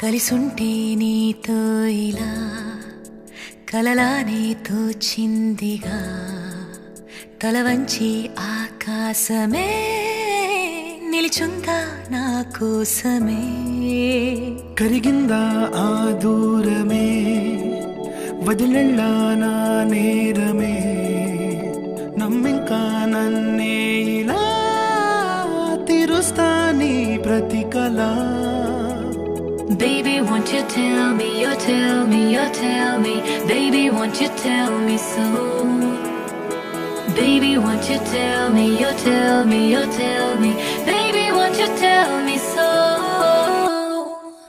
కలిసుంటే నీతో ఇలా కలలానే తోచిందిగా తల వంచి ఆకాశమే నిలిచుందా నా కోసమే కరిగిందా ఆ దూరమే వదిలెళ్ళా నా నేరమే నమ్మింకా నన్నే ఇలా తీరుస్తా నీ ప్రతి కళ Baby, won't you tell me, you tell me, you tell me Baby, won't you tell me so Baby, won't you tell me, you tell me, you tell me Baby, won't you tell me so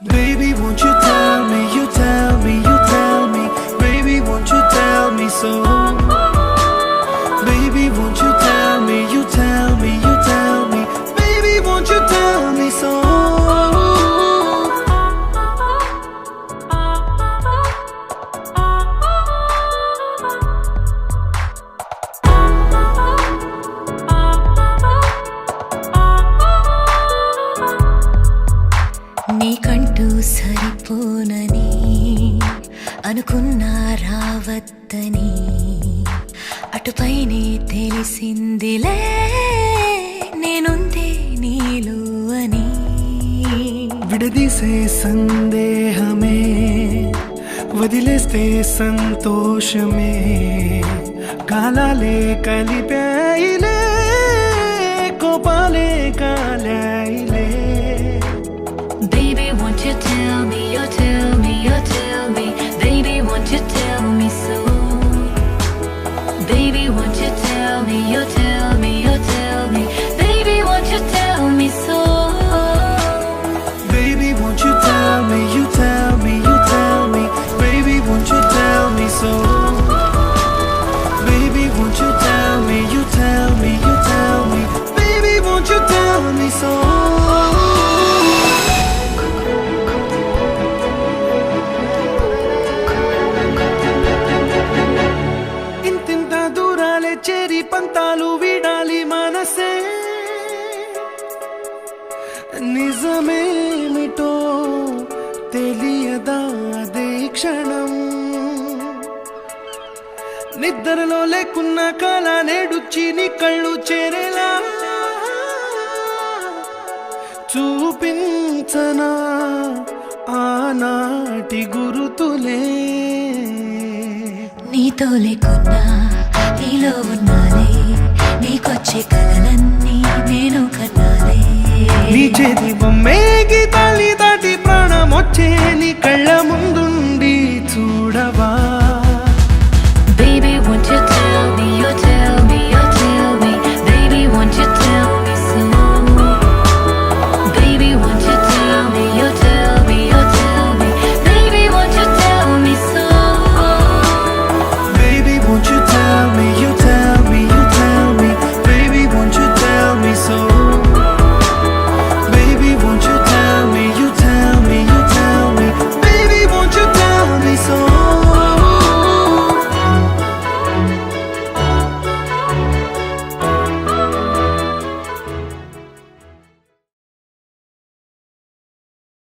Baby, won't you tell me, you tell me, you tell me Baby, won't you tell me so Baby, won't you tell me, you tell me, you tell me Baby, won't you tell me so నీకంటూ సరిపోనని అనుకున్నా రావద్దని అటుపైనే తెలిసిందిలే నేనుందే నీలో అని విడదీసే సందేహమే వదిలేస్తే సంతోషమే కాలాలే కలిపాయిలే కోపాలే కాలాయిలే Baby, won't you tell me, you tell me, you tell me Baby, won't you tell me so Baby, won't you tell me, you tell me, you tell me Baby, won't you tell me so Baby, won't you tell me, you tell me, you tell me Baby, won't you tell me so Baby, won't you tell me, you tell me, you tell me Baby, won't you tell me so ఇంతింత దూరాలే చేరి పంతాలు వీడాలి మనసే నిజమేమిటో తెలియదా అదే క్షణం నిద్రలో లేకున్న కాల నేడుచ్చి నీ కళ్ళు చేరేలా చూపించనా ఆనాటి గురుతులే నీతో లేకున్నా నీలో ఉన్నాలే నీకొచ్చే కలలన్నీ నేను కన్నాలే నీ చేతి బొమ్మే